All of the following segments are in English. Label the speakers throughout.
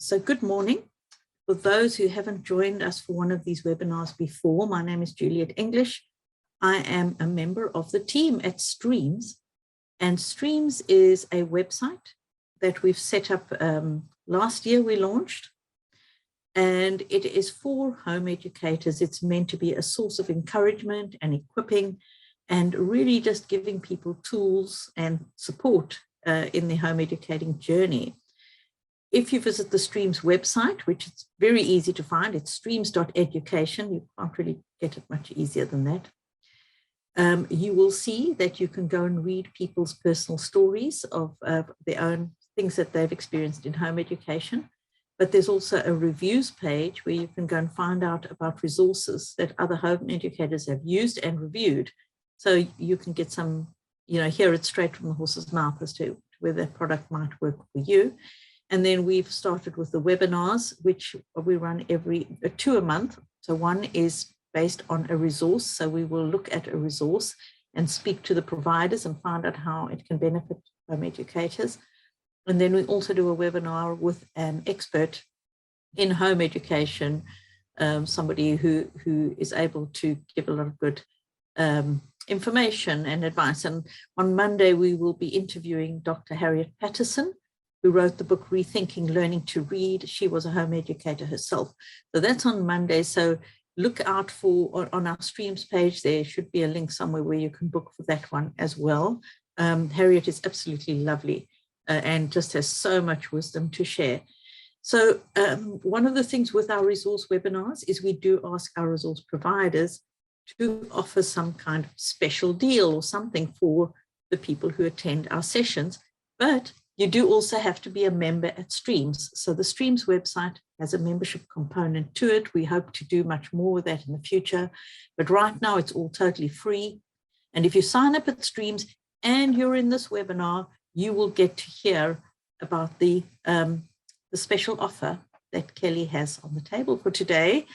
Speaker 1: So good morning. For those who haven't joined us for one of these webinars before, my name is Juliet English. I am a member of the team at Streams, and Streams is a website that we've set up last year. We launched, and it is for home educators. It's meant to be a source of encouragement and equipping, and really just giving people tools and support in their home educating journey. If you visit the Streams website, which is very easy to find, it's streams.education. You can't really get it much easier than that. You will see that you can go and read people's personal stories of their own things that they've experienced in home education. But there's also a reviews page where you can go and find out about resources that other home educators have used and reviewed. So you can get some, hear it straight from the horse's mouth as to whether that product might work for you. And then we've started with the webinars, which we run every 2 a month. So one is based on a resource. So we will look at a resource and speak to the providers and find out how it can benefit home educators. And then we also do a webinar with an expert in home education, somebody who is able to give a lot of good information and advice. And on Monday, we will be interviewing Dr. Harriet Patterson, who wrote the book Rethinking Learning to Read. She was a home educator herself. So that's on Monday. So look out for, on our Streams page, there should be a link somewhere where you can book for that one as well. Harriet is absolutely lovely and just has so much wisdom to share. So one of the things with our resource webinars is we do ask our resource providers to offer some kind of special deal or something for the people who attend our sessions. But you do also have to be a member at Streams. So the Streams website has a membership component to it. We hope to do much more with that in the future. But right now it's all totally free. And if you sign up at Streams and you're in this webinar, you will get to hear about the special offer that Kelly has on the table for today.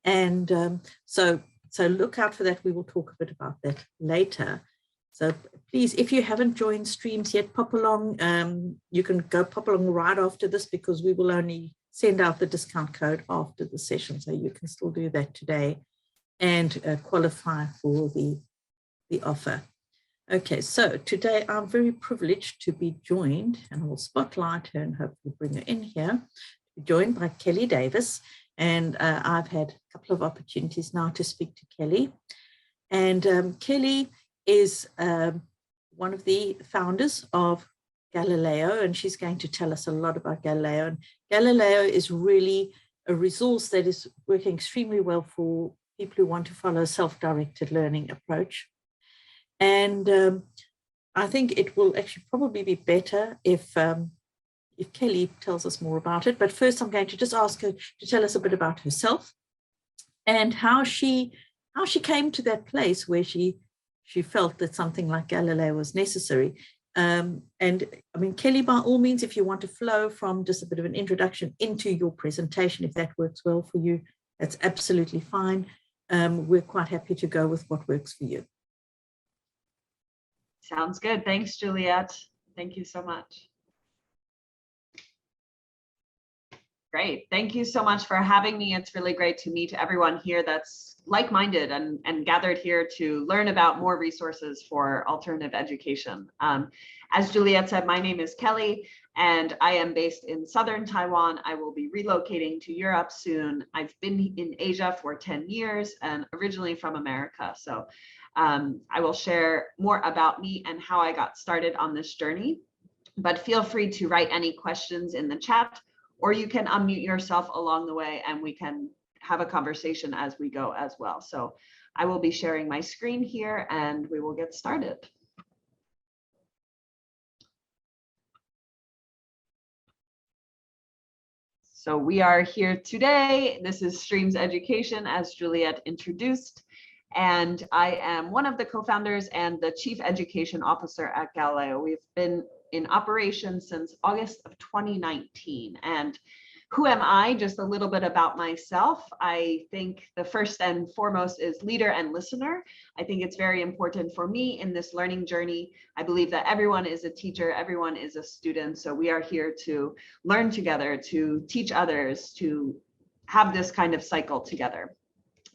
Speaker 1: And so look out for that. We will talk a bit about that later. So please, if you haven't joined Streams yet, pop along. You can go pop along right after this, because we will only send out the discount code after the session. So you can still do that today and qualify for the offer. Okay, so today I'm very privileged to be joined, and I will spotlight her and hopefully bring her in here, joined by Kelly Davis. And I've had a couple of opportunities now to speak to Kelly. And Kelly is one of the founders of Galileo, and she's going to tell us a lot about Galileo. And Galileo is really a resource that is working extremely well for people who want to follow a self-directed learning approach. And I think it will actually probably be better if Kelly tells us more about it. But first, I'm going to just ask her to tell us a bit about herself and how she came to that place where she felt that something like Galileo was necessary. And I mean, Kelly, by all means, if you want to flow from just a bit of an introduction into your presentation, if that works well for you, that's absolutely fine. We're quite happy to go with what works for you.
Speaker 2: Sounds good. Thanks, Juliet. Thank you so much. Great. Thank you so much for having me. It's really great to meet everyone here that's like-minded and gathered here to learn about more resources for alternative education. As Juliet said, my name is Kelly, and I am based in southern Taiwan. I will be relocating to Europe soon. I've been in Asia for 10 years and originally from America. So I will share more about me and how I got started on this journey. But feel free to write any questions in the chat, or you can unmute yourself along the way and we can have a conversation as we go as well. So I will be sharing my screen here and we will get started. So we are here today. This is Streams Education, as Juliet introduced. And I am one of the co-founders and the Chief Education Officer at Galileo. We've been in operation since August of 2019. And Who am I? Just a little bit about myself. I think the first and foremost is leader and listener. I think it's very important for me in this learning journey. I believe that everyone is a teacher, everyone is a student. So we are here to learn together, to teach others, to have this kind of cycle together.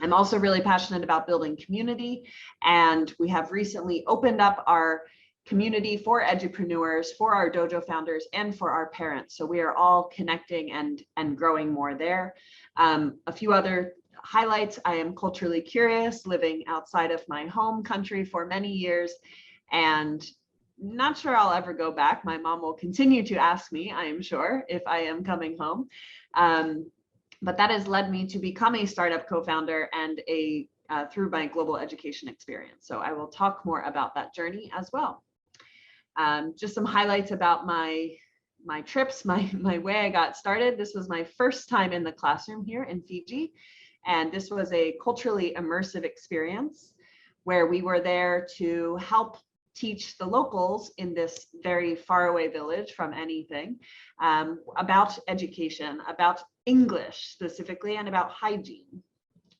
Speaker 2: I'm also really passionate about building community, and we have recently opened up our community for edupreneurs, for our dojo founders, and for our parents. So we are all connecting and growing more there. A few other highlights: I am culturally curious, living outside of my home country for many years, and not sure I'll ever go back. My mom will continue to ask me, I am sure, if I am coming home. But that has led me to become a startup co-founder and through my global education experience. So I will talk more about that journey as well. Just some highlights about my trips, my way I got started. This was my first time in the classroom here in Fiji. And this was a culturally immersive experience where we were there to help teach the locals in this very faraway village from anything about education, about English specifically, and about hygiene.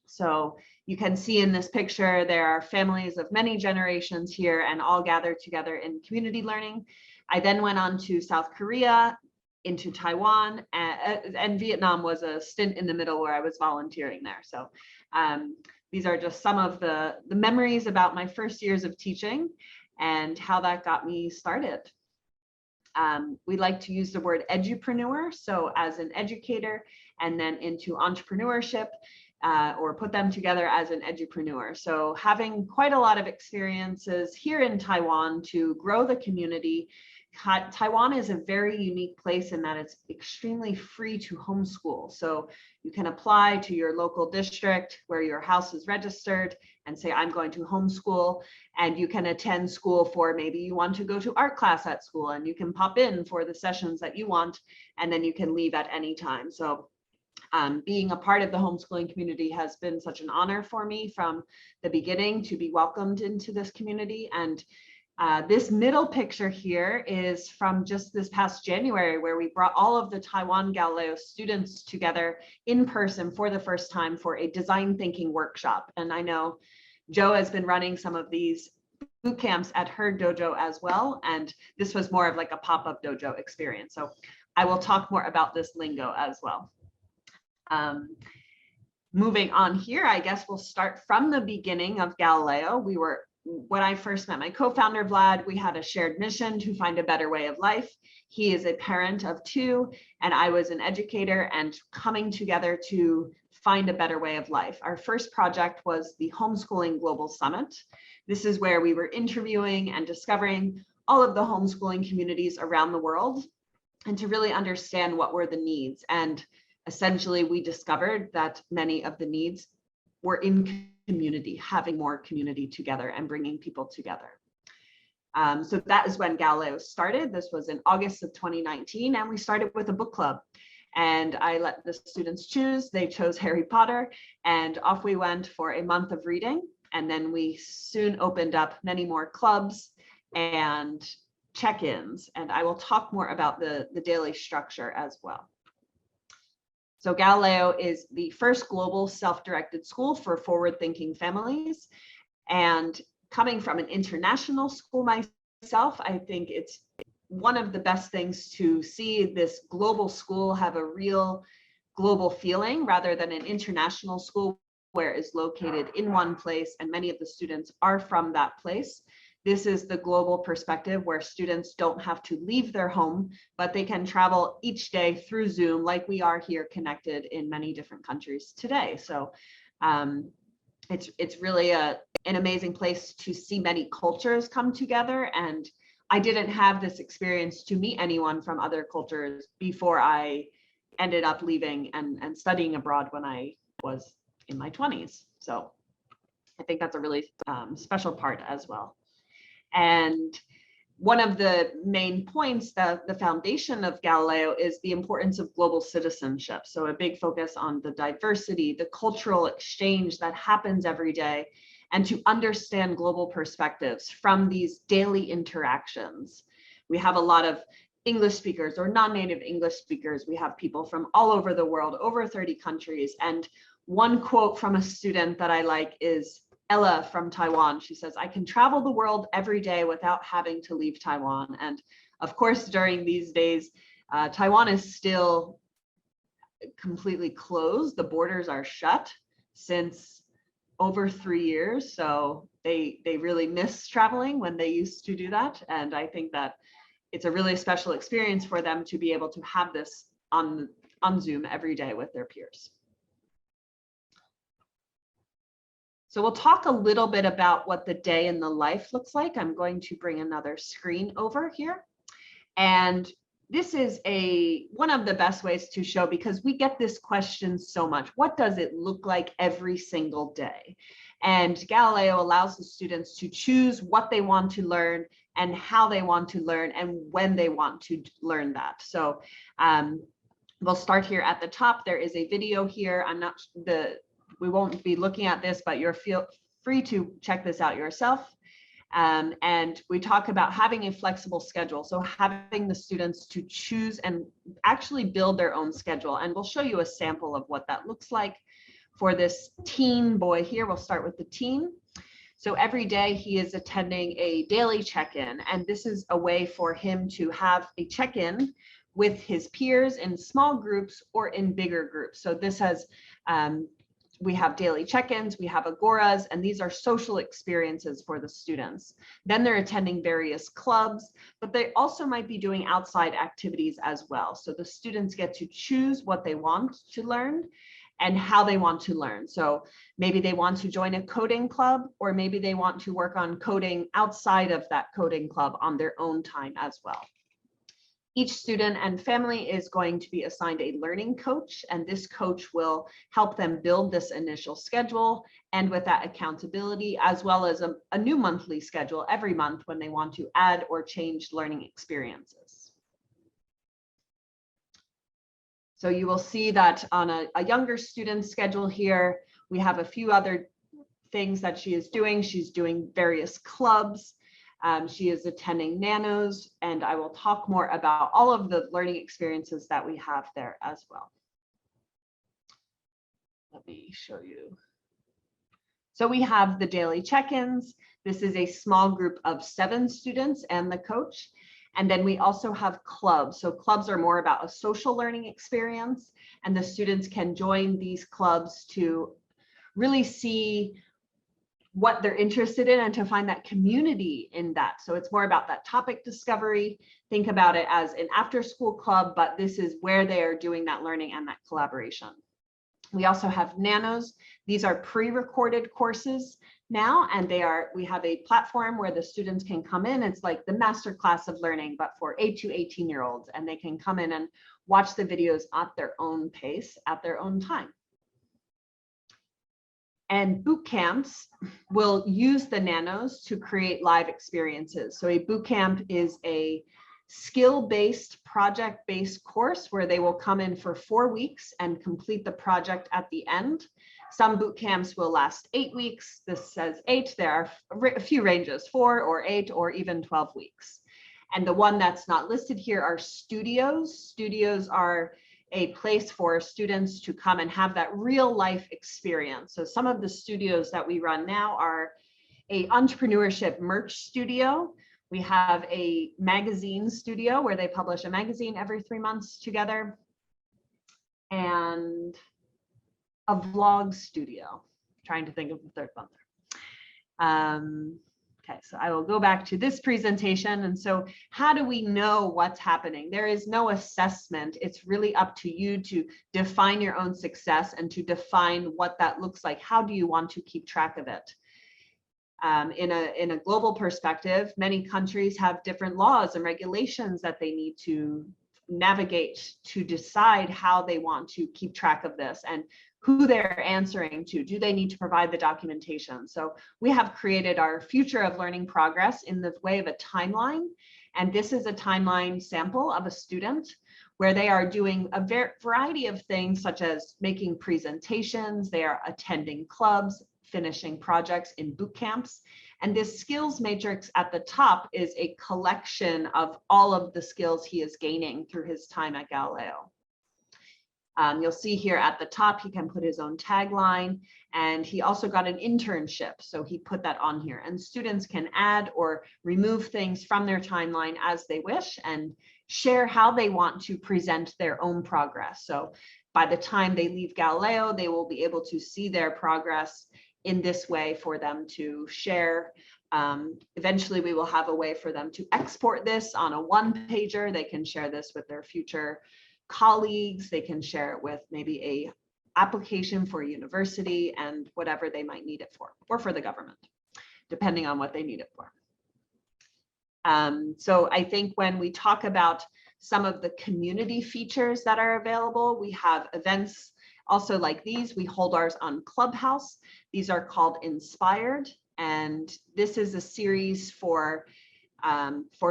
Speaker 2: So you can see in this picture, there are families of many generations here and all gathered together in community learning. I then went on to South Korea, into Taiwan, and Vietnam was a stint in the middle where I was volunteering there. So these are just some of the memories about my first years of teaching and how that got me started. We like to use the word edupreneur, so as an educator, and then into entrepreneurship, or put them together as an edupreneur. So having quite a lot of experiences here in Taiwan to grow the community. Taiwan is a very unique place in that it's extremely free to homeschool. So you can apply to your local district where your house is registered and say, I'm going to homeschool, and you can attend school for, maybe you want to go to art class at school, and you can pop in for the sessions that you want, and then you can leave at any time. So being a part of the homeschooling community has been such an honor for me from the beginning to be welcomed into this community. And this middle picture here is from just this past January, where we brought all of the Taiwan Galileo students together in person for the first time for a design thinking workshop. And I know Jo has been running some of these boot camps at her dojo as well. And this was more of like a pop-up dojo experience. So I will talk more about this lingo as well. Moving on here, I guess we'll start from the beginning of Galileo. When I first met my co-founder, Vlad, we had a shared mission to find a better way of life. He is a parent of 2, and I was an educator, and coming together to find a better way of life. Our first project was the Homeschooling Global Summit. This is where we were interviewing and discovering all of the homeschooling communities around the world, and to really understand what were the needs. And essentially, we discovered that many of the needs were in community, having more community together and bringing people together. So that is when Galileo started. This was in August of 2019, and we started with a book club. And I let the students choose. They chose Harry Potter, and off we went for a month of reading. And then we soon opened up many more clubs and check-ins. And I will talk more about the daily structure as well. So Galileo is the first global self-directed school for forward-thinking families. And coming from an international school myself, I think it's one of the best things to see this global school have a real global feeling rather than an international school where it's located in one place and many of the students are from that place. This is the global perspective where students don't have to leave their home, but they can travel each day through Zoom like we are here connected in many different countries today. So it's really an amazing place to see many cultures come together. And I didn't have this experience to meet anyone from other cultures before I ended up leaving and studying abroad when I was in my 20s. So I think that's a really special part as well. And one of the main points that the foundation of Galileo is the importance of global citizenship. So a big focus on the diversity, the cultural exchange that happens every day, and to understand global perspectives from these daily interactions. We have a lot of English speakers or non-native English speakers. We have people from all over the world, over 30 countries. And one quote from a student that I like is Ella from Taiwan. She says, "I can travel the world every day without having to leave Taiwan." And of course, during these days, Taiwan is still completely closed. The borders are shut since over 3 years. So they really miss traveling when they used to do that. And I think that it's a really special experience for them to be able to have this on Zoom every day with their peers. So we'll talk a little bit about what the day in the life looks like. I'm going to bring another screen over here. And this is one of the best ways to show, because we get this question so much. What does it look like every single day? And Galileo allows the students to choose what they want to learn and how they want to learn and when they want to learn that. So we'll start here at the top. There is a video here. We won't be looking at this, but you're free to check this out yourself. And we talk about having a flexible schedule. So having the students to choose and actually build their own schedule. And we'll show you a sample of what that looks like for this teen boy here. We'll start with the teen. So every day he is attending a daily check-in, and this is a way for him to have a check-in with his peers in small groups or in bigger groups. So this has, we have daily check-ins, we have agoras, and these are social experiences for the students. Then they're attending various clubs, but they also might be doing outside activities as well. So the students get to choose what they want to learn and how they want to learn. So maybe they want to join a coding club, or maybe they want to work on coding outside of that coding club on their own time as well. Each student and family is going to be assigned a learning coach, and this coach will help them build this initial schedule and with that accountability, as well as a new monthly schedule every month when they want to add or change learning experiences. So you will see that on a younger student schedule here, we have a few other things that she is doing. She's doing various clubs. She is attending nanos, and I will talk more about all of the learning experiences that we have there as well. Let me show you. So we have the daily check-ins. This is a small group of 7 students and the coach. And then we also have clubs. So clubs are more about a social learning experience, and the students can join these clubs to really see what they're interested in and to find that community in that. So it's more about that topic discovery. Think about it as an after-school club, but this is where they are doing that learning and that collaboration. We also have nanos. These are pre-recorded courses now, and we have a platform where the students can come in. It's like the master class of learning, but for 8 to 18-year-olds, and they can come in and watch the videos at their own pace, at their own time. And boot camps will use the nanos to create live experiences. So a boot camp is a skill-based, project-based course where they will come in for 4 weeks and complete the project at the end. Some boot camps will last 8 weeks. This says 8. There are a few ranges, 4 or 8 or even 12 weeks. And the one that's not listed here are studios. Studios are a place for students to come and have that real life experience. So some of the studios that we run now are a entrepreneurship merch studio. We have a magazine studio where they publish a magazine every 3 months together, and a vlog studio. Trying to think of the third one there. Okay, so I will go back to this presentation. And so how do we know what's happening? There is no assessment. It's really up to you to define your own success and to define what that looks like. How do you want to keep track of it? In a global perspective, many countries have different laws and regulations that they need to navigate to decide how they want to keep track of this and who they're answering to. Do they need to provide the documentation? So we have created our future of learning progress in the way of a timeline. And this is a timeline sample of a student where they are doing a variety of things, such as making presentations, they are attending clubs, finishing projects in boot camps, And this skills matrix at the top is a collection of all of the skills he is gaining through his time at Galileo. You'll see here at the top, he can put his own tagline, and he also got an internship. So he put that on here, and students can add or remove things from their timeline as they wish and share how they want to present their own progress. So by the time they leave Galileo, they will be able to see their progress in this way for them to share. Eventually, we will have a way for them to export this on a one-pager. They can share this with their future colleagues. They can share it with maybe a application for a university and whatever they might need it for, or for the government, depending on what they need it for. So I think when we talk about some of the community features that are available, we have events also like these. We hold ours on Clubhouse. These are called Inspired, and this is a series for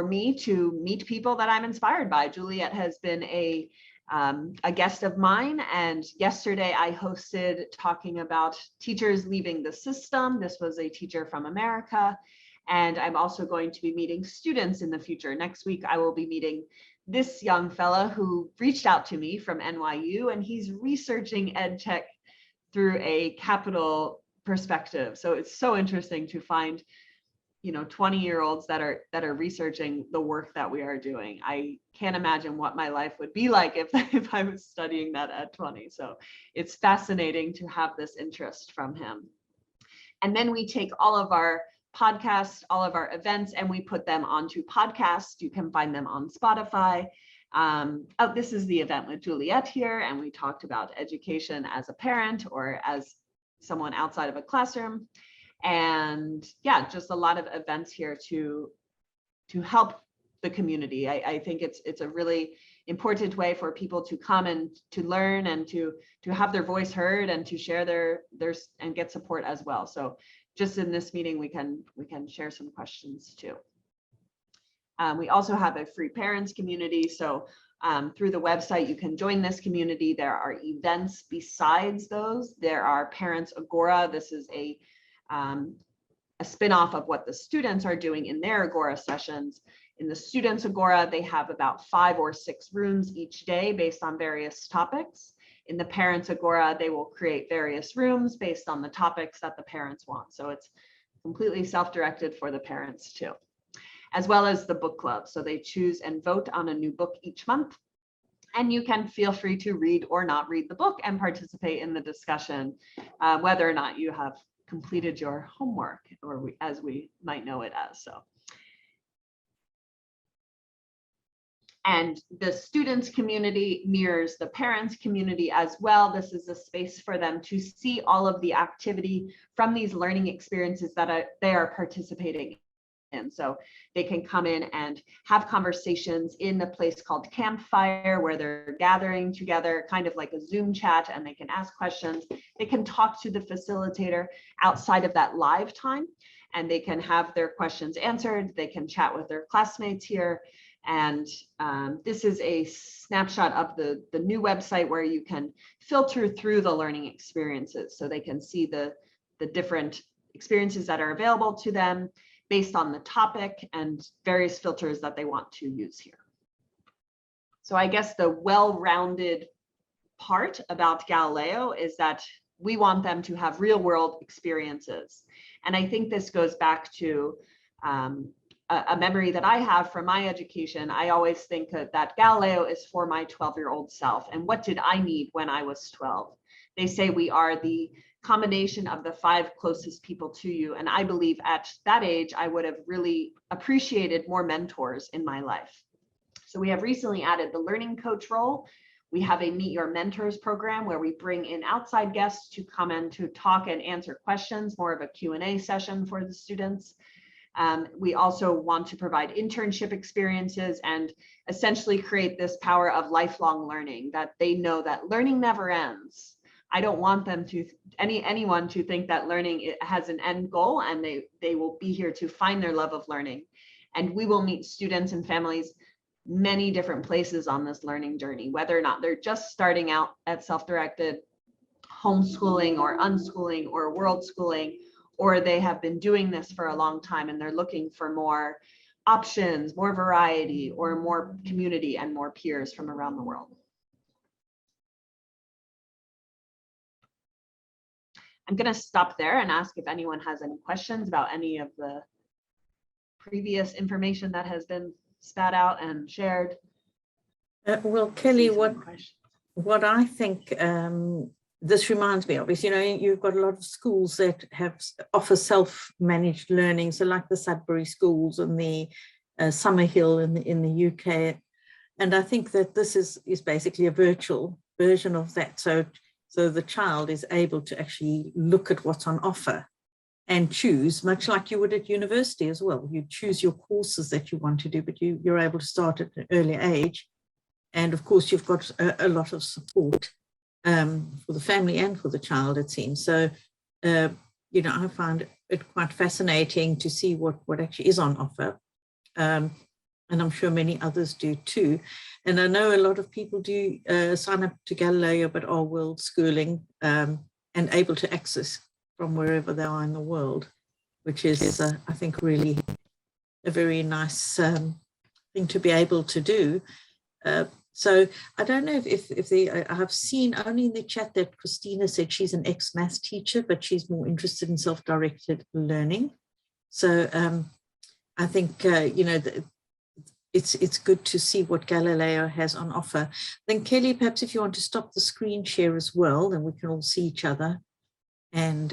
Speaker 2: me to meet people that I'm inspired by. Juliet has been a guest of mine, and yesterday I hosted talking about teachers leaving the system. This was a teacher from America, and I'm also going to be meeting students in the future. Next week, I will be meeting this young fella who reached out to me from NYU, and he's researching ed tech through a capital perspective. So it's so interesting to find 20-year-olds that are researching the work that we are doing. I can't imagine what my life would be like if I was studying that at 20. So it's fascinating to have this interest from him. And then we take all of our podcasts, all of our events, and we put them onto podcasts. You can find them on Spotify. This is the event with Juliet here, and we talked about education as a parent or as someone outside of a classroom. And yeah, just a lot of events here to help the community. I think it's a really important way for people to come and to learn and to have their voice heard and to share their and get support as well. So just in this meeting, we can share some questions too. We also have a free parents community. So through the website, you can join this community. There are events besides those. There are Parents Agora. This is a spin-off of what the students are doing in their Agora sessions. In the Students Agora, they have about 5 or 6 rooms each day based on various topics. In the Parents Agora, they will create various rooms based on the topics that the parents want. So it's completely self-directed for the parents too, as well as the book club. So they choose and vote on a new book each month. And you can feel free to read or not read the book and participate in the discussion, whether or not you have completed your homework, or as we might know it as. So, and the students community mirrors the parents community as well. This is a space for them to see all of the activity from these learning experiences that they are participating in. And so they can come in and have conversations in the place called Campfire, where they're gathering together, kind of like a Zoom chat, and they can ask questions. They can talk to the facilitator outside of that live time, and they can have their questions answered. They can chat with their classmates here. And this is a snapshot of the new website where you can filter through the learning experiences, so they can see the different experiences that are available to them based on the topic and various filters that they want to use here. So I guess the well-rounded part about Galileo is that we want them to have real-world experiences. And I think this goes back to a memory that I have from my education. I always think that Galileo is for my 12-year-old self. And what did I need when I was 12? They say we are the combination of the 5 closest people to you. And I believe at that age, I would have really appreciated more mentors in my life. So we have recently added the learning coach role. We have a Meet Your Mentors program where we bring in outside guests to come and to talk and answer questions, more of a Q&A session for the students. We also want to provide internship experiences and essentially create this power of lifelong learning, that they know that learning never ends. I don't want them to, anyone to think that learning has an end goal, and they will be here to find their love of learning. And we will meet students and families many different places on this learning journey, whether or not they're just starting out at self-directed homeschooling or unschooling or world schooling, or they have been doing this for a long time and they're looking for more options, more variety, or more community and more peers from around the world. I'm going to stop there and ask if anyone has any questions about any of the previous information that has been spat out and shared.
Speaker 1: Well, Kelly, what I think this reminds me of is, you know, you've got a lot of schools that offer self-managed learning, so like the Sudbury schools and the Summerhill in the UK, and I think that this is basically a virtual version of that. So the child is able to actually look at what's on offer and choose, much like you would at university as well. You choose your courses that you want to do, but you're able to start at an early age. And of course, you've got a lot of support for the family and for the child, it seems. So, you know, I find it quite fascinating to see what actually is on offer. And I'm sure many others do too. And I know a lot of people do sign up to Galileo, but are world schooling and able to access from wherever they are in the world, which is, I think, really a very nice thing to be able to do. So I don't know if I have seen only in the chat that Christina said she's an ex-maths teacher, but she's more interested in self-directed learning. So I think, you know, it's good to see what Galileo has on offer. Then Kelly, perhaps if you want to stop the screen share as well, then we can all see each other. And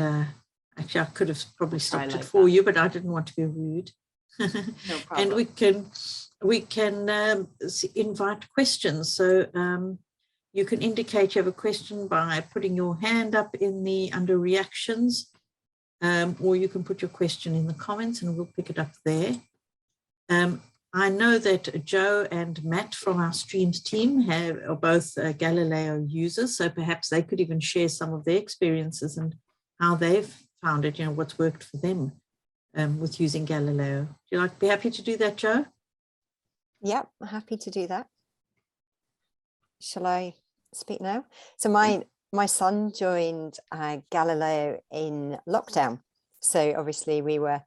Speaker 1: actually, I could have probably stopped it for you, but I didn't want to be rude.
Speaker 2: No problem.
Speaker 1: And we can invite questions. So you can indicate you have a question by putting your hand up under reactions, or you can put your question in the comments and we'll pick it up there. I know that Joe and Matt from our Streams team are both Galileo users, so perhaps they could even share some of their experiences and how they've found it, you know, what's worked for them with using Galileo. Would you like to be happy to do that, Joe?
Speaker 3: Yep, I'm happy to do that. Shall I speak now? So my son joined Galileo in lockdown. So obviously we were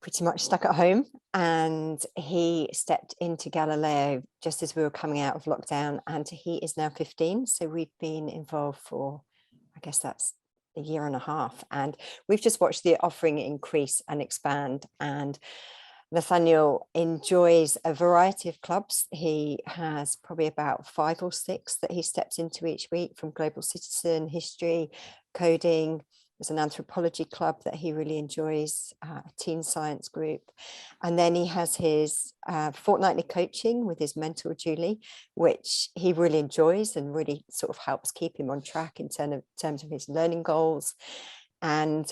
Speaker 3: pretty much stuck at home, and he stepped into Galileo just as we were coming out of lockdown, and he is now 15. So we've been involved for, I guess that's a year and a half, and we've just watched the offering increase and expand. And Nathaniel enjoys a variety of clubs. He has probably about 5 or 6 that he steps into each week, from Global Citizen, history, coding. There's an anthropology club that he really enjoys, a teen science group. And then he has his fortnightly coaching with his mentor, Julie, which he really enjoys and really sort of helps keep him on track in terms of his learning goals. And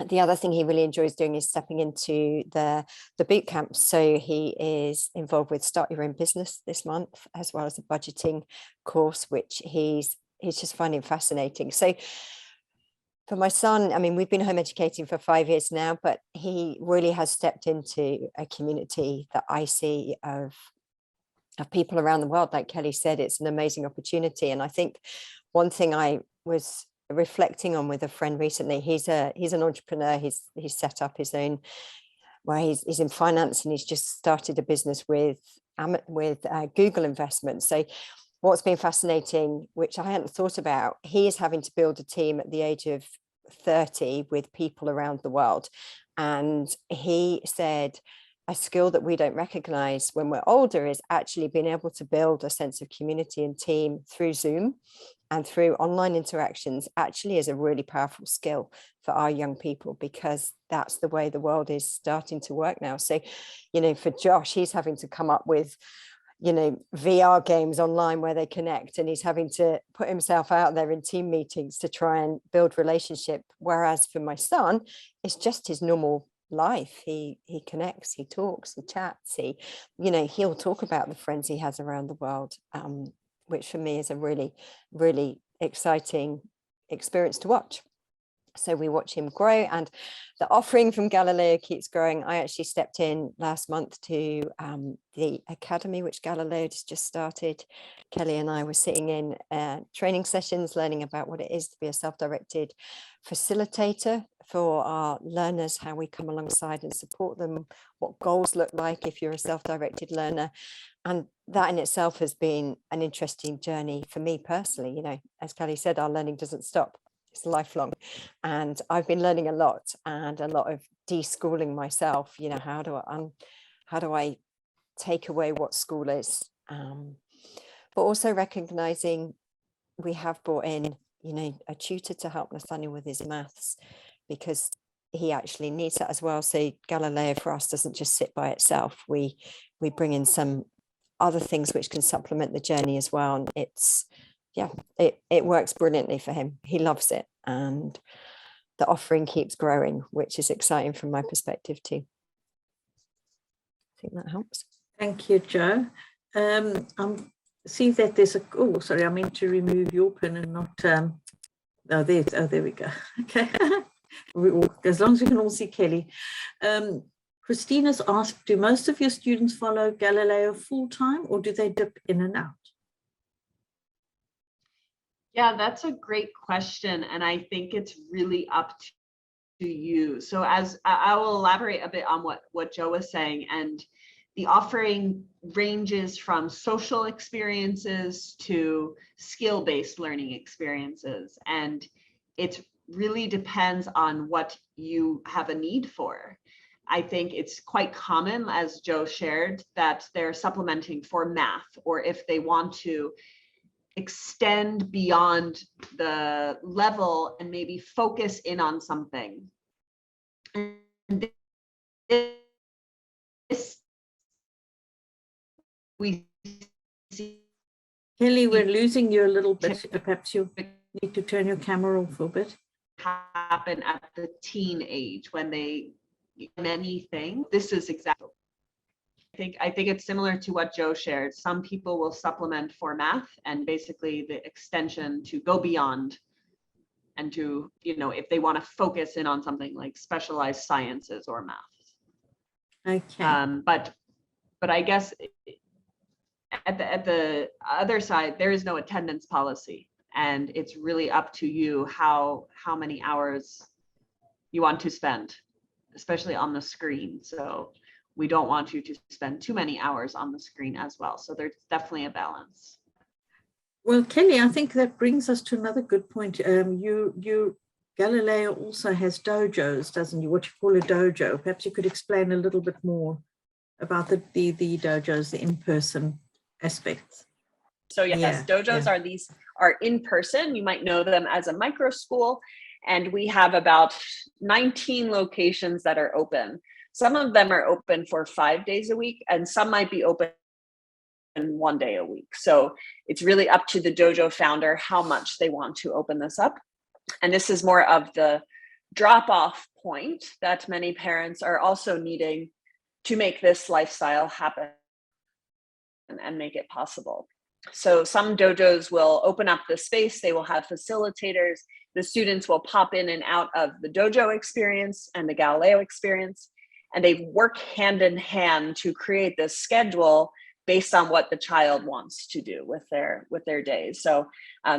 Speaker 3: the other thing he really enjoys doing is stepping into the boot camp. So he is involved with Start Your Own Business this month, as well as a budgeting course, which he's just finding fascinating. So for my son, I mean, we've been home educating for 5 years now, but he really has stepped into a community that I see of people around the world. Like Kelly said, it's an amazing opportunity. And I think one thing I was reflecting on with a friend recently, he's an entrepreneur. He's set up his own, where he's in finance, and he's just started a business with Google investment. So what's been fascinating, which I hadn't thought about, he is having to build a team at the age of 30 with people around the world. And he said a skill that we don't recognize when we're older is actually being able to build a sense of community and team through Zoom and through online interactions actually is a really powerful skill for our young people, because that's the way the world is starting to work now. So, you know, for Josh, he's having to come up with, you know, VR games online where they connect, and he's having to put himself out there in team meetings to try and build relationship. Whereas for my son, it's just his normal life. He connects, he talks, he chats, he'll talk about the friends he has around the world, which for me is a really, really exciting experience to watch. So we watch him grow, and the offering from Galileo keeps growing. I actually stepped in last month to the academy, which Galileo has just started. Kelly and I were sitting in training sessions, learning about what it is to be a self-directed facilitator for our learners, how we come alongside and support them, what goals look like if you're a self-directed learner. And that in itself has been an interesting journey for me personally. You know, as Kelly said, our learning doesn't stop. It's lifelong. And I've been learning a lot, and a lot of de-schooling myself. You know, how do I take away what school is? But also recognizing we have brought in, you know, a tutor to help Nathaniel with his maths, because he actually needs that as well. So Galileo for us doesn't just sit by itself. We bring in some other things which can supplement the journey as well. And it's, yeah, it works brilliantly for him. He loves it, and the offering keeps growing, which is exciting from my perspective too. I think that helps.
Speaker 1: Thank you, Jo. I see that there's a, oh, sorry, I meant to remove your pin and not, oh, there we go. Okay. As long as we can all see Kelly. Christina's asked, do most of your students follow Galileo full-time, or do they dip in and out?
Speaker 2: Yeah, that's a great question. And I think it's really up to you. So as I will elaborate a bit on what Jo was saying, and the offering ranges from social experiences to skill-based learning experiences. And it really depends on what you have a need for. I think it's quite common, as Jo shared, that they're supplementing for math, or if they want to extend beyond the level and maybe focus in on something. And this we see.
Speaker 1: Kelly, we're losing you a little bit. Perhaps you need to turn your camera off a bit.
Speaker 2: Happen at the teen age when they many things. This is exactly. I think it's similar to what Jo shared. Some people will supplement for math and basically the extension to go beyond, and to, you know, if they want to focus in on something like specialized sciences or math.
Speaker 1: Okay.
Speaker 2: But I guess at the other side, there is no attendance policy, and it's really up to you how many hours you want to spend, especially on the screen. So we don't want you to spend too many hours on the screen as well. So there's definitely a balance.
Speaker 1: Well, Kelly, I think that brings us to another good point. Galileo also has dojos, doesn't you? What you call a dojo. Perhaps you could explain a little bit more about the dojos, the in-person aspects.
Speaker 4: So yes, dojos are in person. You might know them as a micro school, and we have about 19 locations that are open. Some of them are open for 5 days a week, and some might be open 1 day a week. So it's really up to the dojo founder how much they want to open this up. And this is more of the drop-off point that many parents are also needing to make this lifestyle happen and make it possible. So some dojos will open up the space, they will have facilitators, the students will pop in and out of the dojo experience and the Galileo experience, and they work hand in hand to create this schedule based on what the child wants to do with their days. So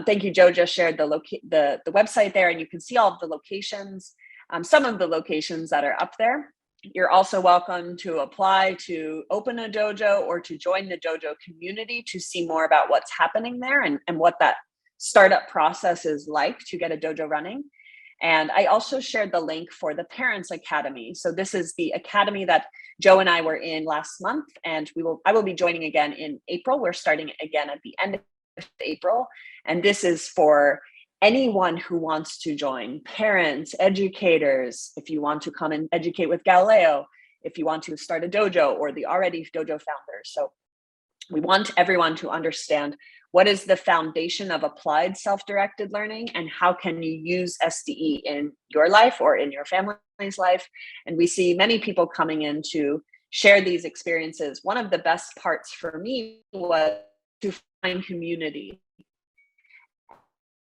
Speaker 4: thank you, Jo just shared the website there, and you can see all of the locations, some of the locations that are up there. You're also welcome to apply to open a dojo or to join the dojo community to see more about what's happening there and what that startup process is like to get a dojo running. And I also shared the link for the Parents Academy. So this is the academy that Jo and I were in last month, and I will be joining again in April. We're starting again at the end of April. And this is for anyone who wants to join, parents, educators, if you want to come and educate with Galileo, if you want to start a dojo, or the already dojo founders. So we want everyone to understand what is the foundation of applied self-directed learning, and how can you use SDE in your life or in your family's life. And we see many people coming in to share these experiences. One of the best parts for me was to find community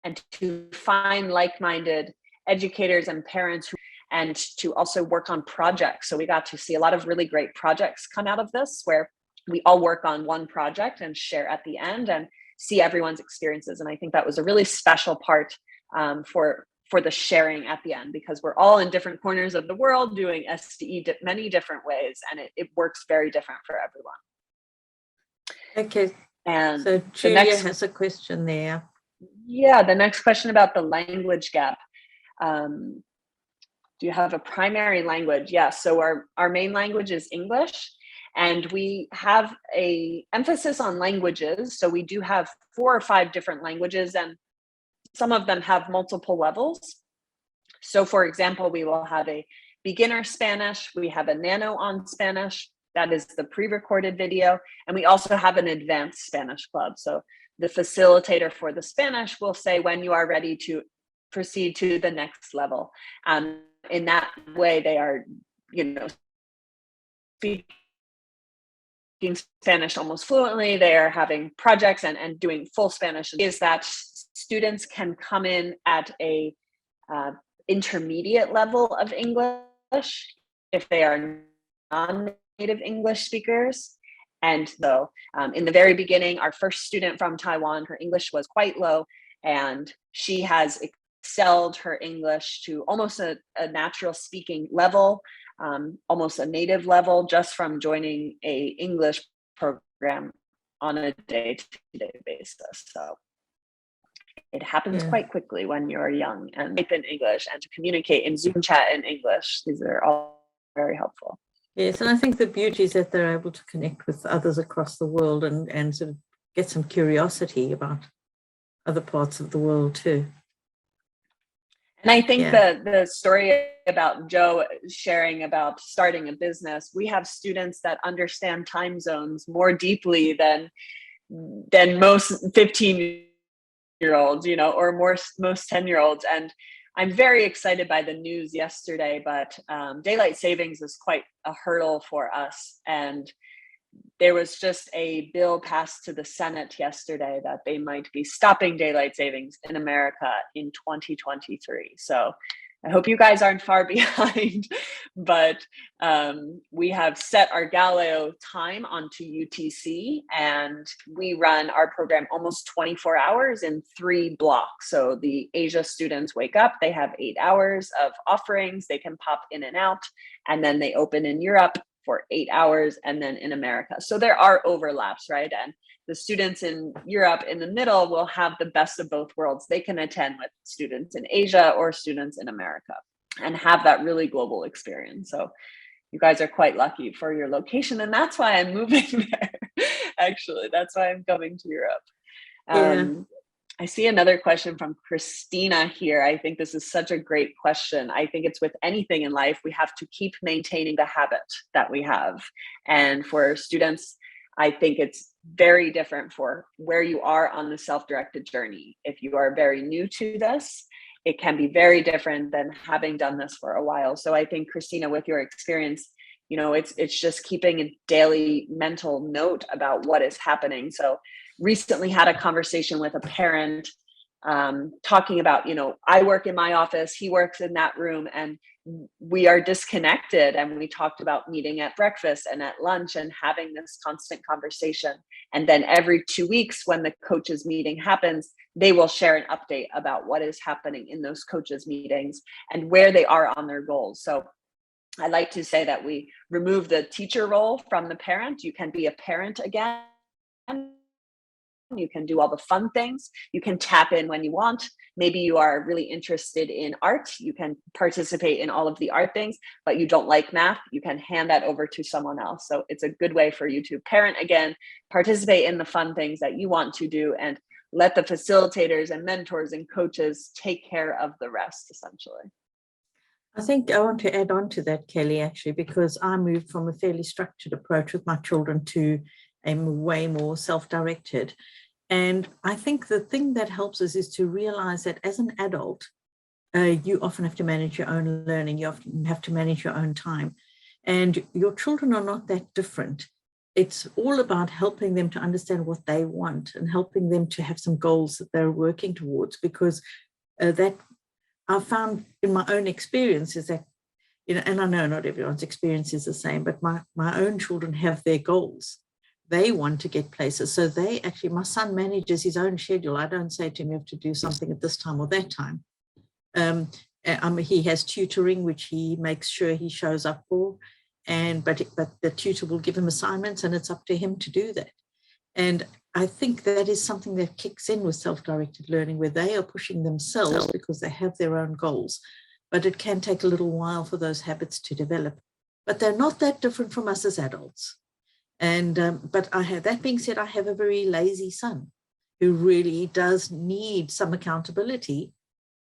Speaker 4: and to find like-minded educators and parents and to also work on projects. So we got to see a lot of really great projects come out of this, where we all work on one project and share at the end and see everyone's experiences. And I think that was a really special part for the sharing at the end, because we're all in different corners of the world doing SDE many different ways, and it works very different for everyone.
Speaker 1: Okay.
Speaker 4: And
Speaker 1: so Julia has a question there.
Speaker 4: Yeah, the next question about the language gap. Do you have a primary language? Yeah, so our main language is English, and we have a emphasis on languages. So we do have 4 or 5 different languages, and some of them have multiple levels. So for example, we will have a beginner Spanish, we have a nano on Spanish, that is the pre-recorded video, and we also have an advanced Spanish club. So the facilitator for the Spanish will say when you are ready to proceed to the next level. In that way, they are, speaking Spanish almost fluently. They are having projects and doing full Spanish. Is that students can come in at a intermediate level of English if they are non-native English speakers. And so in the very beginning, our first student from Taiwan, her English was quite low, and she has excelled her English to almost a natural speaking level, almost a native level, just from joining a English program on a day-to-day basis. So it happens quite quickly when you're young, and type in English and to communicate in Zoom chat in English. These are all very helpful.
Speaker 1: Yes, and I think the beauty is that they're able to connect with others across the world and sort of get some curiosity about other parts of the world too.
Speaker 4: And I think the story about Joe sharing about starting a business, we have students that understand time zones more deeply than most 15-year-olds, or most 10-year-olds. And I'm very excited by the news yesterday, but daylight savings is quite a hurdle for us. And there was just a bill passed to the Senate yesterday that they might be stopping daylight savings in America in 2023. So I hope you guys aren't far behind, but we have set our Galileo time onto UTC, and we run our program almost 24 hours in 3 blocks. So the Asia students wake up, they have 8 hours of offerings, they can pop in and out, and then they open in Europe for 8 hours, and then in America. So there are overlaps, right? And the students in Europe in the middle will have the best of both worlds. They can attend with students in Asia or students in America and have that really global experience. So you guys are quite lucky for your location, and that's why I'm moving there. Actually, that's why I'm coming to Europe. I see another question from Christina here. I think this is such a great question. I think it's with anything in life, we have to keep maintaining the habit that we have. And for students, I think it's very different for where you are on the self-directed journey. If you are very new to this, it can be very different than having done this for a while. So I think, Christina, with your experience, it's just keeping a daily mental note about what is happening. So recently had a conversation with a parent talking about, I work in my office, he works in that room, and we are disconnected. And we talked about meeting at breakfast and at lunch and having this constant conversation. And then every 2 weeks when the coaches meeting happens, they will share an update about what is happening in those coaches meetings and where they are on their goals. So I like to say that we remove the teacher role from the parent. You can be a parent again. You can do all the fun things. You can tap in when you want. Maybe you are really interested in art. You can participate in all of the art things, but you don't like math. You can hand that over to someone else. So it's a good way for you to parent again, participate in the fun things that you want to do, and let the facilitators and mentors and coaches take care of the rest, essentially.
Speaker 1: I think I want to add on to that, Kelly, actually, because I moved from a fairly structured approach with my children to a way more self-directed. And I think the thing that helps us is to realize that as an adult, you often have to manage your own learning. You often have to manage your own time. And your children are not that different. It's all about helping them to understand what they want and helping them to have some goals that they're working towards, because that I've found in my own experience is that, and I know not everyone's experience is the same, but my own children have their goals. They want to get places. So they actually, my son manages his own schedule. I don't say to him, you have to do something at this time or that time. He has tutoring, which he makes sure he shows up for. But the tutor will give him assignments, and it's up to him to do that. And I think that is something that kicks in with self-directed learning, where they are pushing themselves because they have their own goals. But it can take a little while for those habits to develop. But they're not that different from us as adults. And but that being said, I have a very lazy son who really does need some accountability.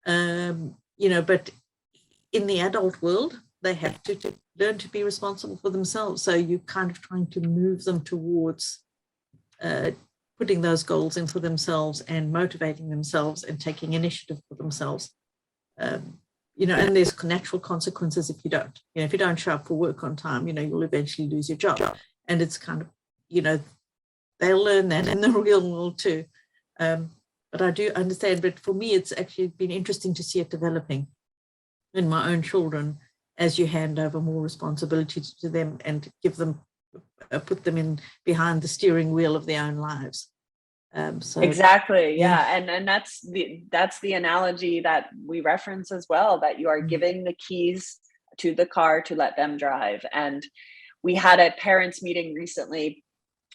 Speaker 1: But in the adult world, they have to learn to be responsible for themselves. So you're kind of trying to move them towards putting those goals in for themselves and motivating themselves and taking initiative for themselves. And there's natural consequences if you don't. If you don't show up for work on time, you'll eventually lose your job. And it's kind of, they'll learn that in the real world too. But I do understand. But for me, it's actually been interesting to see it developing in my own children as you hand over more responsibility to them and give them, put them in behind the steering wheel of their own lives.
Speaker 4: Exactly. Yeah. And that's the analogy that we reference as well, that you are giving the keys to the car to let them drive. And we had a parents meeting recently.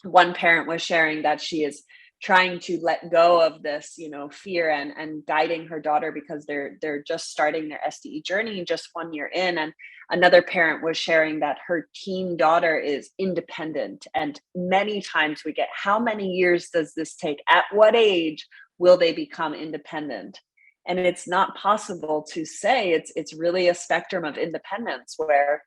Speaker 4: One parent was sharing that she is trying to let go of this, fear and guiding her daughter because they're just starting their SDE journey just 1 year in. And another parent was sharing that her teen daughter is independent. And many times we get, how many years does this take? At what age will they become independent? And it's not possible to say. It's really a spectrum of independence where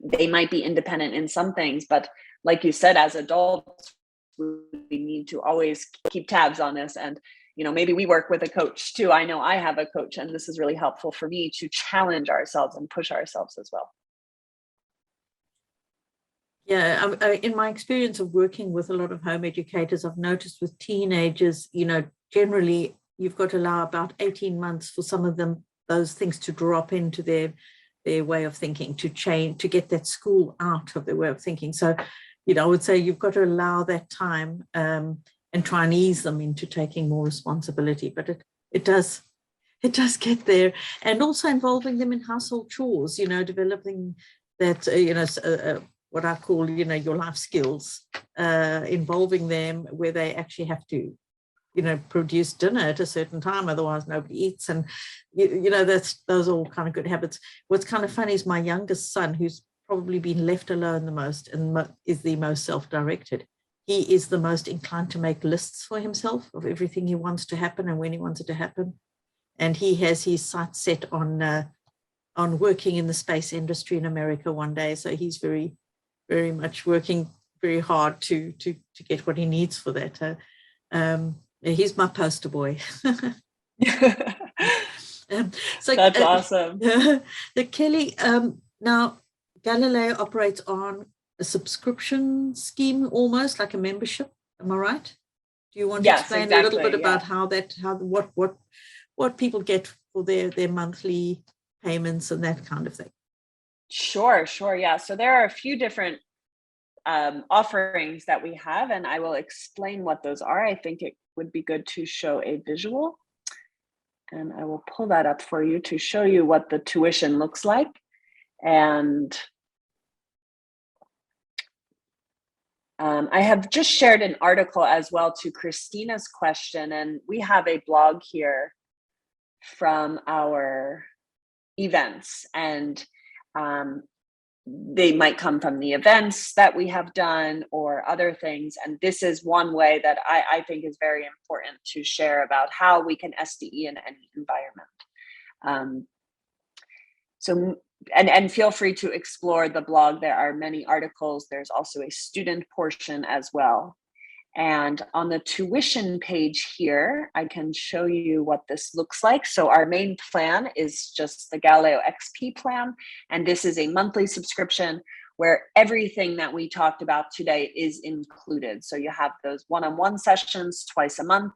Speaker 4: they might be independent in some things, but like you said, as adults, we need to always keep tabs on this. And, maybe we work with a coach too. I know I have a coach, and this is really helpful for me to challenge ourselves and push ourselves as well.
Speaker 1: Yeah, in my experience of working with a lot of home educators, I've noticed with teenagers, generally you've got to allow about 18 months for some of them, those things to drop into their way of thinking, to change, to get that school out of their way of thinking. So, I would say you've got to allow that time and try and ease them into taking more responsibility. But it does get there, and also involving them in household chores. Developing that what I call your life skills, involving them where they actually have to produce dinner at a certain time, otherwise nobody eats. And those are all kind of good habits. What's kind of funny is my youngest son, who's probably been left alone the most and is the most self-directed. He is the most inclined to make lists for himself of everything he wants to happen and when he wants it to happen. And he has his sights set on working in the space industry in America one day. So he's very, very much working very hard to get what he needs for that. He's my poster boy.
Speaker 4: So that's awesome.
Speaker 1: Kelly, now Galileo operates on a subscription scheme, almost like a membership. Am I right? Do you want to explain a little bit about what people get for their monthly payments and that kind of thing?
Speaker 4: Sure. Yeah. So there are a few different offerings that we have, and I will explain what those are. I think it would be good to show a visual, and I will pull that up for you to show you what the tuition looks like. And I have just shared an article as well to Christina's question, and we have a blog here from our events, and they might come from the events that we have done or other things. And this is one way that I think is very important to share about how we can SDE in any environment. And feel free to explore the blog. There are many articles. There's also a student portion as well. And on the tuition page here, I can show you what this looks like. So our main plan is just the Galileo XP plan. And this is a monthly subscription where everything that we talked about today is included. So you have those one-on-one sessions twice a month.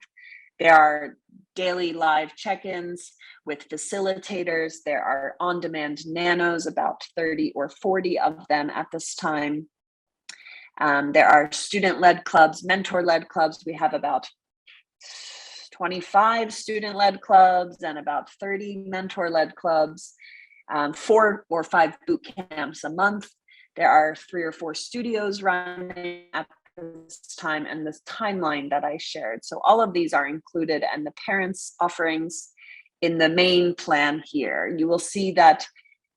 Speaker 4: There are daily live check-ins with facilitators. There are on-demand nanos, about 30 or 40 of them at this time. There are student-led clubs, mentor-led clubs. We have about 25 student-led clubs and about 30 mentor-led clubs, 4 or 5 boot camps a month. There are 3 or 4 studios running at this time, and this timeline that I shared. So all of these are included, and the parents' offerings in the main plan here. You will see that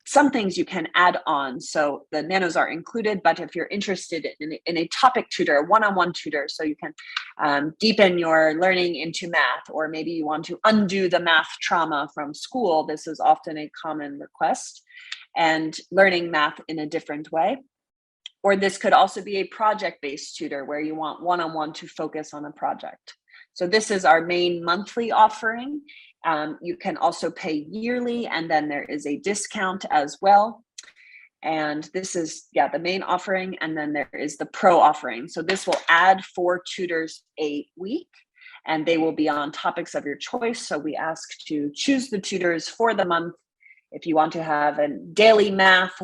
Speaker 4: some things you can add on. So the nanos are included, but if you're interested in a topic tutor, a one-on-one tutor, so you can deepen your learning into math, or maybe you want to undo the math trauma from school, this is often a common request, and learning math in a different way. Or this could also be a project-based tutor where you want one-on-one to focus on a project. So this is our main monthly offering. You can also pay yearly, and then there is a discount as well. And this is, the main offering. And then there is the pro offering. So this will add 4 tutors a week, and they will be on topics of your choice. So we ask to choose the tutors for the month. If you want to have a daily math,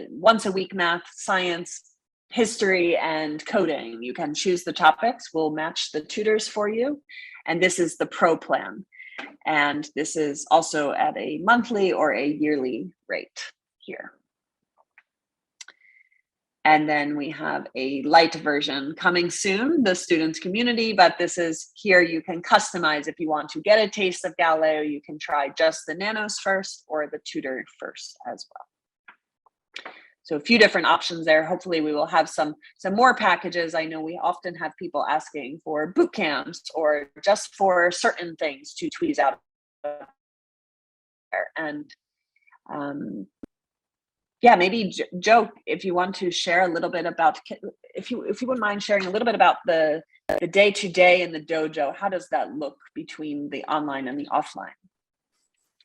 Speaker 4: once a week math, science, history, and coding, you can choose the topics. We'll match the tutors for you. And this is the pro plan. And this is also at a monthly or a yearly rate here. And then we have a light version coming soon, the students community, but this is here you can customize. If you want to get a taste of Galileo, you can try just the nanos first or the tutor first as well. So a few different options there. Hopefully we will have some more packages. I know we often have people asking for boot camps or just for certain things to tweeze out there. And maybe Joe, if you want to share a little bit about, if you wouldn't mind sharing a little bit about the day-to-day in the dojo. How does that look between the online and the offline?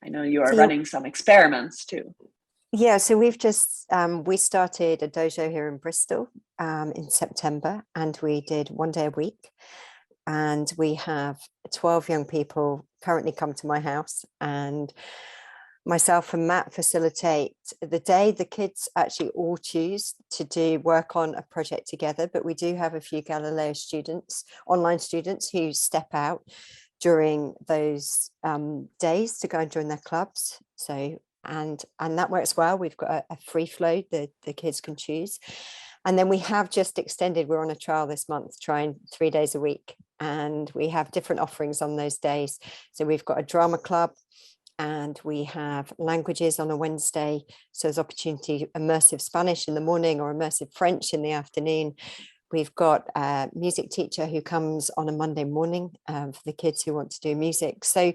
Speaker 4: I know you are running some experiments too.
Speaker 3: Yeah, so we've just, we started a dojo here in Bristol in September, and we did 1 day a week. And we have 12 young people currently come to my house, and myself and Matt facilitate the day. The kids actually all choose to do work on a project together, but we do have a few Galileo students, online students, who step out during those days to go and join their clubs. So and that works well. We've got a free flow that the kids can choose. And then we have just extended, we're on a trial this month, trying 3 days a week. And we have different offerings on those days. So we've got a drama club, and we have languages on a Wednesday. So there's opportunity, immersive Spanish in the morning or immersive French in the afternoon. We've got a music teacher who comes on a Monday morning for the kids who want to do music. So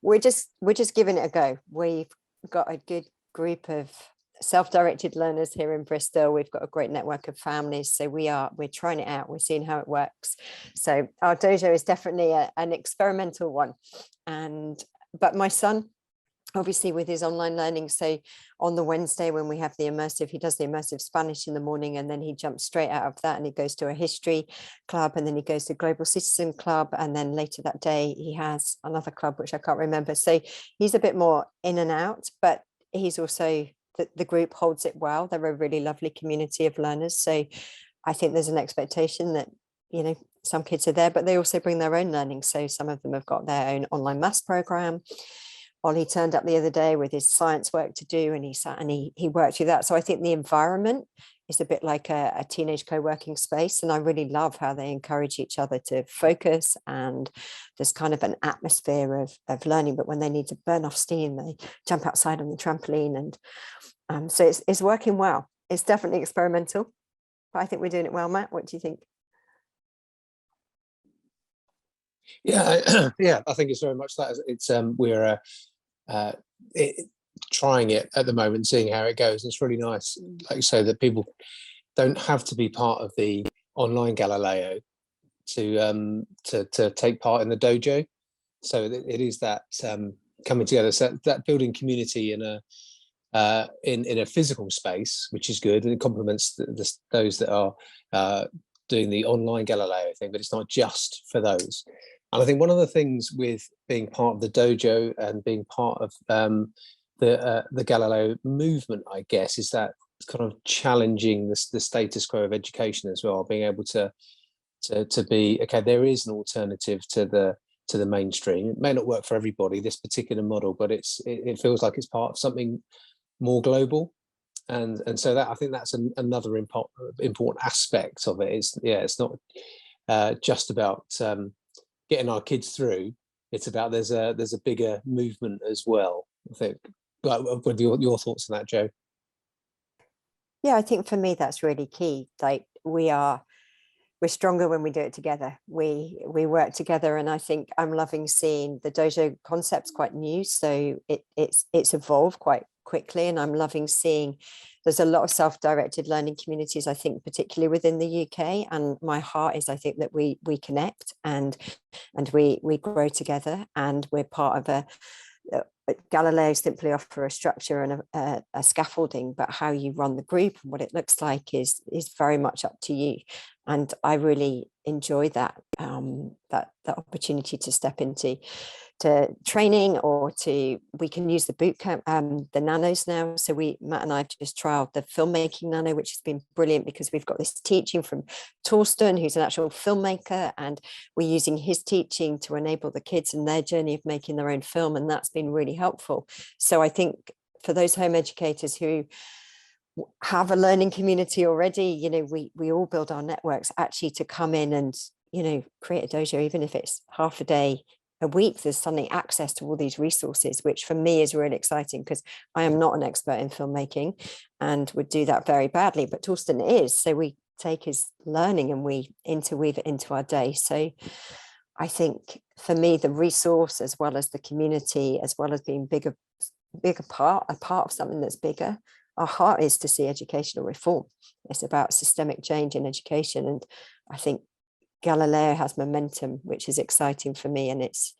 Speaker 3: we're just giving it a go. We've got a good group of self-directed learners here in Bristol. We've got a great network of families, so we're trying it out. We're seeing how it works. So our dojo is definitely an experimental one. But my son, obviously with his online learning, so on the Wednesday when we have the immersive, he does the immersive Spanish in the morning, and then he jumps straight out of that and he goes to a history club, and then he goes to Global Citizen Club, and then later that day he has another club which I can't remember. So he's a bit more in and out, but he's also, the group holds it well. They're a really lovely community of learners. So I think there's an expectation that, some kids are there, but they also bring their own learning. So some of them have got their own online maths program. Ollie turned up the other day with his science work to do, and he sat and he worked through that. So I think the environment is a bit like a teenage co-working space, and I really love how they encourage each other to focus, and there's kind of an atmosphere of learning. But when they need to burn off steam, they jump outside on the trampoline, and so it's working well. It's definitely experimental, but I think we're doing it well. Matt, what do you think?
Speaker 5: Yeah, I think it's very much that. It's we're trying it at the moment, seeing how it goes. It's really nice, like you say, that people don't have to be part of the online Galileo to take part in the dojo. So it is that coming together, so that building community in a physical space, which is good, and it complements those that are doing the online Galileo thing. But it's not just for those. And I think one of the things with being part of the dojo and being part of the Galileo movement, I guess, is that it's kind of challenging the status quo of education as well, being able to be, okay, there is an alternative to the mainstream. It may not work for everybody, this particular model, but it feels like it's part of something more global. And so that, I think that's another important aspect of it. It's not just about getting our kids through. It's about there's a bigger movement as well, I think. What are your thoughts on that, Jo?
Speaker 3: Yeah, I think for me that's really key. Like we're stronger when we do it together. We work together, and I think I'm loving seeing the dojo concept's quite new, so it's evolved quite quickly, and I'm loving seeing there's a lot of self-directed learning communities, I think, particularly within the UK. And my heart is, I think, that we connect and we grow together, and we're part of a Galileo simply offer a structure and a scaffolding, but how you run the group and what it looks like is very much up to you. And I really enjoy that that opportunity to step into training, or we can use the boot camp, the nanos now. So Matt and I have just trialed the filmmaking nano, which has been brilliant because we've got this teaching from Torsten, who's an actual filmmaker, and we're using his teaching to enable the kids in their journey of making their own film, and that's been really helpful. So I think for those home educators who have a learning community already, we all build our networks actually to come in and create a dojo, even if it's half a day a week. There's suddenly access to all these resources, which for me is really exciting, because I am not an expert in filmmaking and would do that very badly, but Torsten is. So we take his learning and we interweave it into our day. So I think for me, the resource, as well as the community, as well as being a part of something that's bigger, our heart is to see educational reform. It's about systemic change in education. And I think Galileo has momentum, which is exciting for me. And it's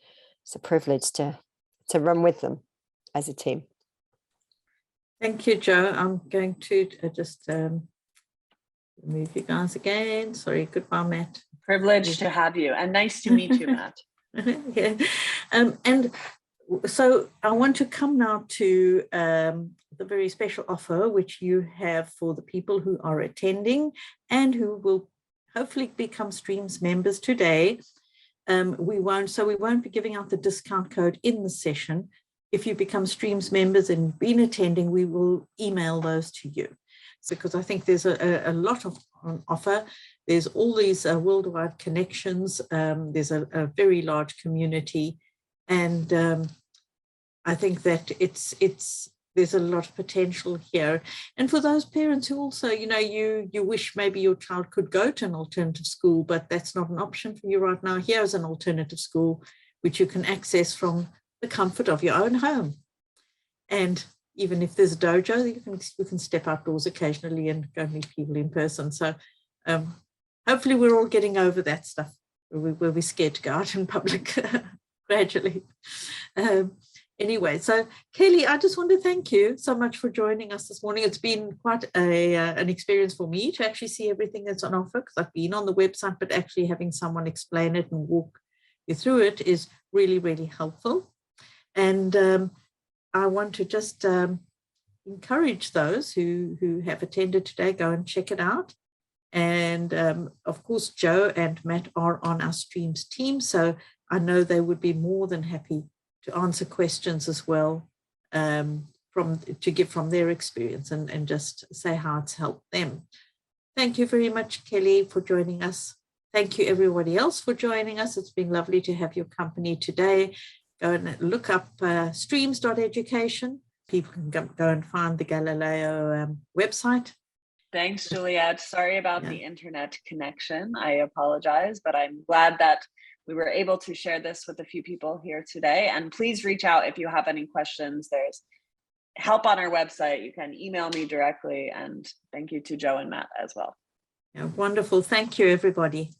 Speaker 3: a privilege to run with them as a team.
Speaker 1: Thank you, Jo. I'm going to just remove you guys again. Sorry, goodbye, Matt.
Speaker 4: Privileged to have you, and nice to meet you, Matt.
Speaker 1: Yeah. And so I want to come now to the very special offer which you have for the people who are attending and who will hopefully become Streams members today. We won't be giving out the discount code in the session. If you become Streams members and you've been attending, we will email those to you. So, because I think there's a lot on offer. There's all these worldwide connections. There's a very large community. And I think that there's a lot of potential here. And for those parents who also, you wish maybe your child could go to an alternative school, but that's not an option for you right now. Here's an alternative school which you can access from the comfort of your own home. And even if there's a dojo, you can step outdoors occasionally and go meet people in person. So hopefully we're all getting over that stuff where we're scared to go out in public gradually. Anyway, so Kelly, I just want to thank you so much for joining us this morning. It's been quite an experience for me to actually see everything that's on offer, because I've been on the website, but actually having someone explain it and walk you through it is really, really helpful. And I want to just encourage those who have attended today, go and check it out. And of course, Jo and Matt are on our Streams team, so I know they would be more than happy to answer questions as well, to give from their experience and just say how it's helped them. Thank you very much, Kelly, for joining us. Thank you, everybody else, for joining us. It's been lovely to have your company today. Go and look up streams.education. People can go and find the Galileo website.
Speaker 4: Thanks, Juliet. Sorry about the internet connection. I apologize, but I'm glad that we were able to share this with a few people here today. And please reach out if you have any questions. There's help on our website. You can email me directly. And thank you to Jo and Matt as well.
Speaker 1: Yeah, wonderful. Thank you, everybody.